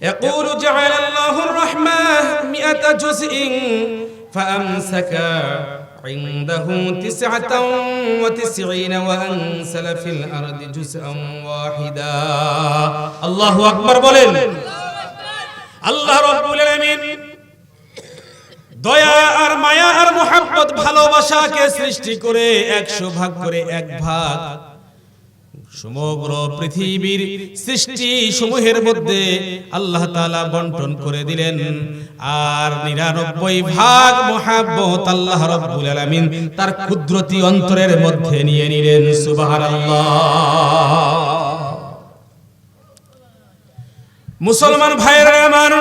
يقول جعل الله الرحمة 100 جزء فأمسك عنده 99 وأنزل في الأرض جزءا واحدا الله أكبر বলেন আল্লাহ রাব্বুল আলামিন দয়া আর মায়া আর মোহাব্বত ভালোবাসাকে সৃষ্টি করে 100 ভাগ করে এক ভাগ সমগ্র পৃথিবীর সৃষ্টি সমূহের মধ্যে আল্লাহ তাআলা বন্টন করে দিলেন আর 99 ভাগ মোহাব্বত আল্লাহ রাব্বুল আলামিন তার কুদরতি অন্তরের মধ্যে নিয়ে নিলেন সুবহানাল্লাহ। মুসলমান ভাইরা আমার,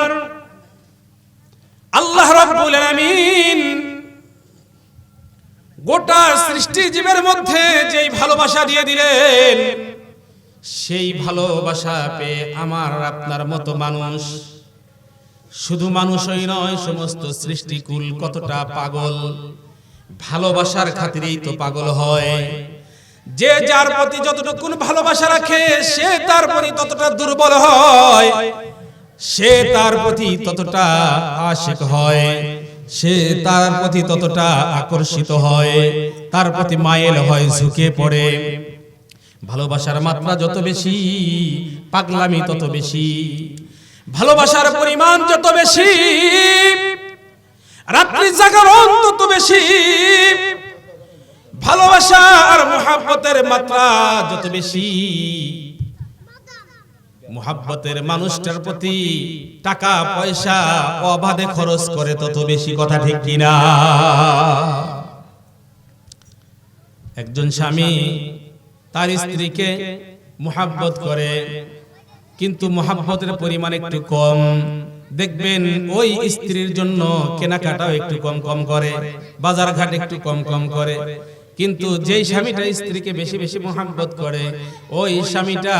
আল্লাহ রাব্বুল আলামিন গোটা সৃষ্টি জীবের মধ্যে যেই ভালোবাসা দিয়ে দিলেন, সেই ভালোবাসা পেয়ে আমার আপনার মতো মানুষ, শুধু মানুষই নয় সমস্ত সৃষ্টিকুল কতটা পাগল, ভালোবাসার খাতিরেই তো পাগল হয়। যে যার প্রতি যতটুকু ভালোবাসা রাখে সে তার প্রতি ততটা দুর্বল হয়, সে তার প্রতি ততটা আশিক হয়, সে তার প্রতি ততটা আকর্ষিত হয়, তার প্রতি মায়েল হয়, ঝুঁকে পড়ে। ভালোবাসার মাত্রা যত বেশি, পাগলামি তত বেশি। ভালোবাসার পরিমাণ যত বেশি, রাত্রি জাগরণ তত বেশি। ভালোবাসা আর মুহাব্বতের মাত্রা যত বেশি, মুহাব্বতের মানুষটার প্রতি টাকা পয়সা অবাধে খরচ করে তত বেশি। কথা ঠিক কিনা? একজন স্বামী তার স্ত্রীকে মুহাব্বত করে, কিন্তু মুহাব্বতের পরিমাণ একটু কম। দেখবেন ওই স্ত্রীর জন্য কেনাকাটাও একটু কম কম করে, বাজার ঘাট একটু কম কম করে। কিন্তু যেই স্বামীটা স্ত্রীকে বেশি বেশি মুহাব্বত করে, ওই স্বামীটা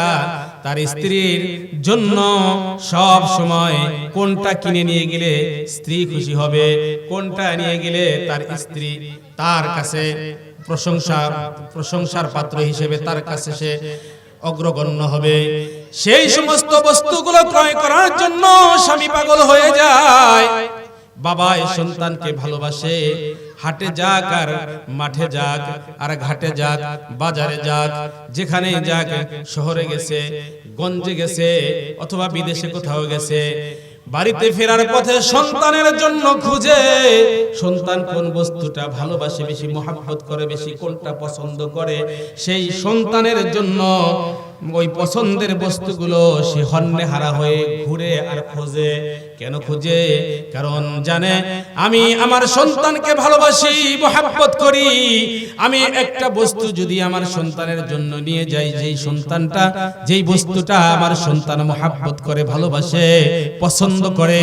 তার স্ত্রীর জন্য সব সময় কোনটা কিনে নিয়ে গেলে স্ত্রী খুশি হবে, কোনটা নিয়ে গেলে তার স্ত্রী তার কাছে প্রশংসার পাত্র হিসেবে তার কাছে সে অগ্রগণ্য হবে, সেই সমস্ত বস্তুগুলো ক্রয় করার জন্য স্বামী পাগল হয়ে যায়। বাবা এই সন্তানকে ভালোবাসে, হাটে যাক আর মাঠে যাক আর ঘাটে যাক, বাজারে যাক, যেখানে যাক, শহরে গেছে, গঞ্জে গেছে অথবা বিদেশে কোথাও গেছে, বাড়িতে ফেরার পথে সন্তানের জন্য খুঁজে সন্তান কোন বস্তুটা ভালোবাসে বেশি, মুহাব্বত করে বেশি, কোনটা পছন্দ করে, সেই সন্তানের জন্য ওই পছন্দের বস্তুগুলো সে হন্যে হারা হয়ে ঘুরে আর খোঁজে। কেন খুঁজে? কারণ জানে আমি আমার সন্তানকে ভালোবাসি, মুহাব্বত করি। আমি একটা বস্তু যদি আমার সন্তানের জন্য নিয়ে যাই, যেই বস্তুটা আমার সন্তান মুহাব্বত করে, ভালোবাসে, পছন্দ করে,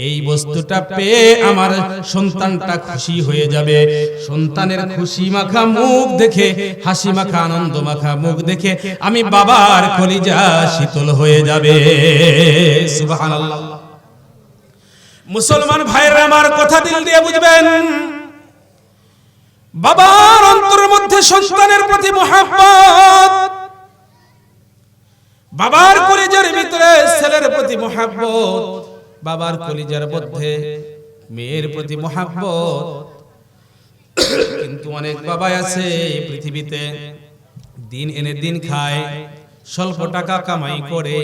এই বস্তুটা পেয়ে আমার সন্তানটা খুশি হয়ে যাবে। সন্তানের খুশি মাখা মুখ দেখে, হাসি মাখা আনন্দ মাখা মুখ দেখে আমি বাবার কলিজা শীতল হয়ে যাবে। সুবহানাল্লাহ। মুসলমান ভাইরা আমার, কথা দিল দিয়ে বুঝবেন, বাবার অন্তরের মধ্যে সন্তানের প্রতি মুহাব্বত, বাবার কলিজার ভিতরে ছেলের প্রতি মুহাব্বত, বাবার কলিজার মধ্যে মেয়ের প্রতি মুহাব্বত। কিন্তু অনেক বাবা আছে পৃথিবীতে দিন এনে দিন খায়, স্বল্প টাকা কামাই করে,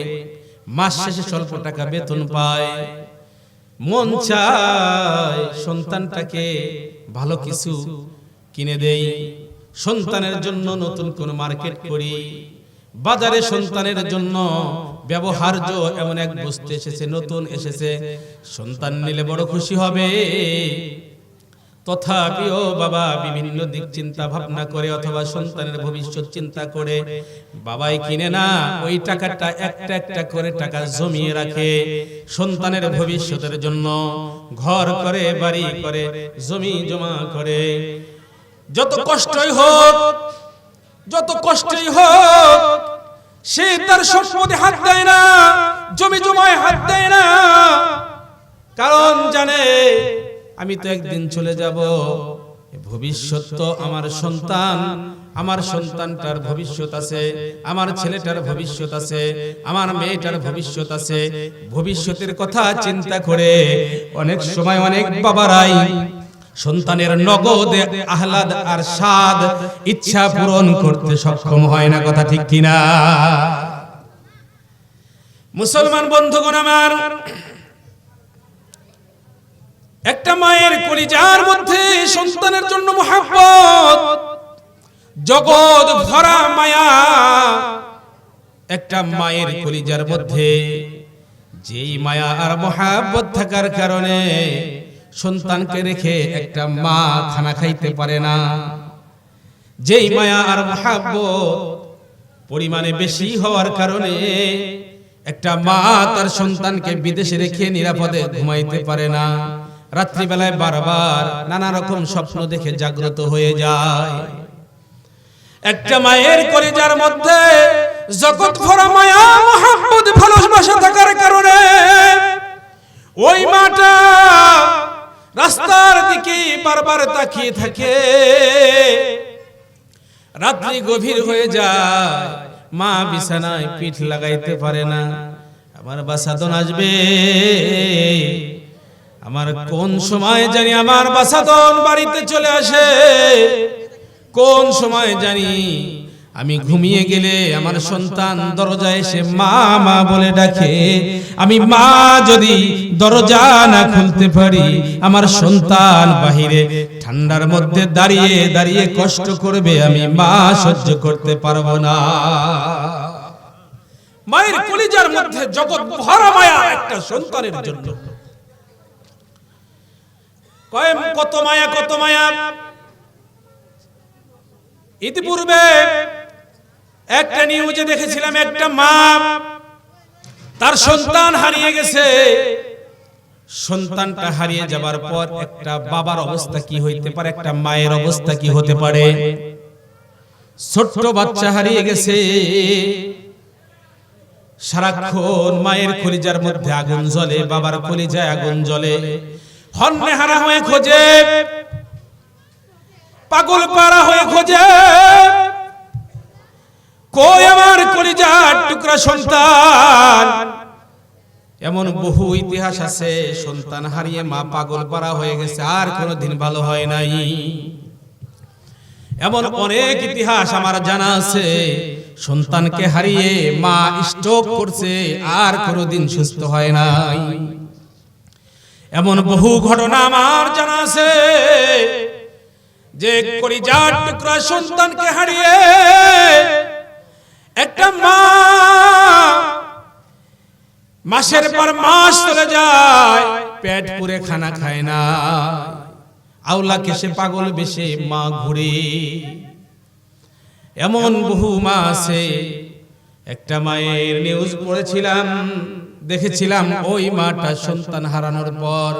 মাস শেষে স্বল্প টাকা বেতন পায়। মন চায় সন্তানটাকে ভালো কিছু কিনে দেই, সন্তানের জন্য নতুন কোন মার্কেট করি, বাজারে সন্তানের জন্য ব্যবহার্য এমন এক বস্তু এসেছে, নতুন এসেছে, সন্তান নিলে বড় খুশি হবে। তথাপিও বাবা বিভিন্ন দিক চিন্তা ভাবনা করে অথবা সন্তানের ভবিষ্যৎ চিন্তা করে বাবাই কিনে না, ওই টাকাটা একটা একটা করে টাকা জমিয়ে রাখে সন্তানের ভবিষ্যতের জন্য। ঘর করে, বাড়ি করে, জমি জমা করে। যত কষ্টই হোক, যত কষ্টই হোক, সে তার সম্পদে হাত দেয় না, জমি জমায় হাত দেয় না। কারণ জানে আমি তো একদিন চলে যাব, ভবিষ্যৎ তো আমার সন্তান আমার সন্তানটার ভবিষ্যৎ আছে, আমার ছেলেটার ভবিষ্যৎ আছে, আমার মেয়েটার ভবিষ্যৎ আছে। ভবিষ্যতের কথা চিন্তা করে অনেক সময় অনেক বাবারাই সন্তানের নগদ আহ্লাদ আর স্বাদ ইচ্ছা পূরণ করতে সক্ষম হয় না। কথা ঠিক কিনা? মুসলমান বন্ধুগণ আমার, একটা মায়ের কলিজার মধ্যে সন্তানের জন্য মহব্বত, জগৎ ভরা মায়া। একটা মায়ের কলিজার মধ্যে যেই মায়া আর মহব্বত থাকার কারণে সন্তানকে রেখে একটা মা খানা খাইতে পারে না। যেই মায়া আর মহব্বত পরিমাণে বেশি হওয়ার কারণে একটা মা তার সন্তানকে বিদেশে রেখে নিরাপদে ঘুমাইতে পারে না। রাত্রিবেলায় বারবার নানা রকম স্বপ্ন দেখে জাগ্রত হয়ে যায়। একটা মায়ের কলিজার মধ্যে জগৎ ভরা মায়া মহব্বত ভালোবাসা থাকার কারণে ওই মাটা রাস্তার দিকে বারবার তাকিয়ে থাকে। রাত্রি গভীর হয়ে যায়, মা বিছানায় পিঠ লাগাইতে পারে না। আমার বাসাদন আসবে, আমার কোন সময় জানি আমার বাসাদন বাড়িতে চলে আসে, কোন সময় জানি আমি ঘুমিয়ে গেলে আমার সন্তান দরজায় এসে মা মা বলে ডাকে। আমি মা যদি দরজা না খুলতে পারি, আমার সন্তান বাহিরে ঠান্ডার মধ্যে দাঁড়িয়ে দাঁড়িয়ে কষ্ট করবে, আমি মা সহ্য করতে পারবো না। মায়ের কলিজার মধ্যে জগৎ ভরা মায়া একটা সন্তানের জন্য। কত মায়া, কত মায়া। ইতিপূর্বে একটা নিউজে দেখেছিলাম, একটা মা তার সন্তান হারিয়ে গেছে। সন্তানটা হারিয়ে যাবার পর একটা বাবার অবস্থা কি হইতে পারে, একটা মায়ের অবস্থা কি হতে পারে। ছোট্ট বাচ্চা হারিয়ে গেছে, সারাক্ষণ মায়ের কলিজার মধ্যে আগুন জ্বলে, বাবার কলিজায় আগুন জ্বলে। হন্যেহারা হয়ে খোঁজে, পাগল পারা হয়ে খোঁজে, কই আমার কলিজার টুকরা সন্তান। এমন বহু ইতিহাস আছে, সন্তান হারিয়ে মা পাগল পারা হয়ে গেছে, আর কোনোদিন ভালো হয় নাই। এমন অনেক ইতিহাস আমার জানা আছে, সন্তানকে হারিয়ে মা স্ট্রোক করছে, আর কোনোদিন সুস্থ হয় নাই। এমন বহু ঘটনা আমার জানা আছে যে কলিজার টুকরা সন্তানকে হারিয়ে একটা মা মাসের পর মাস চলে যায়, পেট পুরে খানা খায় না, আওলা কেসে পাগল বেশে মা ঘুরে। এমন বহু মা আছে। একটা মায়ের নিউজ পড়েছিলাম, দেখেছিলাম, ওই মাটা সন্তান হারানোর পর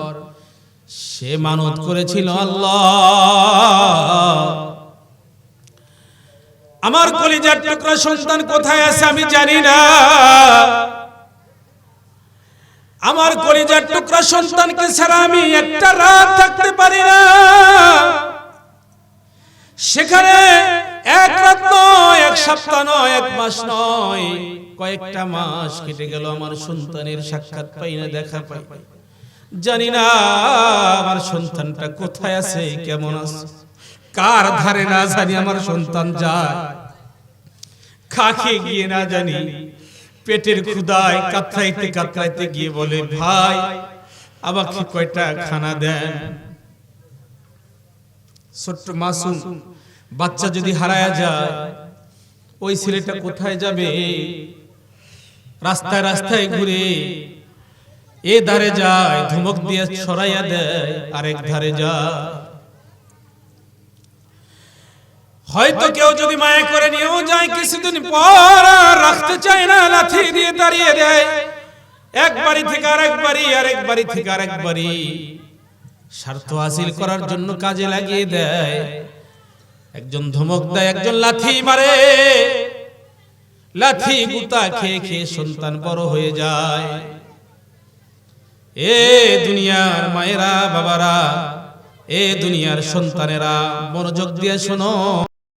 সে মানত করেছিল, আল্লাহ আমার কলিজার টুকরা সন্তান কোথায় আছে আমি জানি না, আমার কলিজার টুকরা সন্তানকে ছাড়া আমি একটা রাত থাকতে পারি না। সেখানে এক রাত নয়, এক সপ্তাহ নয়, এক মাস নয়, কয়েকটা মাস কেটে গেল, আমার সন্তানের সাক্ষাৎ পাই না, দেখা পাই। জানি না আমার সন্তানটা কোথায় আছে, কেমন আছে, কার ধারে না জানি আমার সন্তান যায়, খাকে গিয়ে না জানি পেটের ক্ষুধায় কাতরাইতে কাতরাইতে গিয়ে বলে, ভাই আমাকে কয়টা খানা দেন। ছোট্ট মাসুম বাচ্চা যদি হারায়া যায়, ওই ছেলেটা কোথায় যাবে? রাস্তায় রাস্তায় ঘুরে, এ ধারে যায় ধমক দিয়ে ছড়াইয়া দেয়, আরেক ধারে যায়। হয়তো কেউ যদি মায়া করে নিয়েও যায়, কিছুদিন পর রাখতে চায় না, লাথি দিয়ে দাঁড়িয়ে দেয়, এক বাড়ি থেকে আরেক বাড়ি, আরেক বাড়ি থেকে আরেক বাড়ি, স্বার্থ হাসিল করার জন্য কাজে লাগিয়ে দেয়। একজন ধমক দেয়, একজন লাথি মারে, লাথি গুতা খেয়ে খেয়ে সন্তান বড় হয়ে যায়। এ দুনিয়ার মায়েরা, বাবারা, এ দুনিয়ার সন্তানেরা, মনোযোগ দিয়ে শোনো।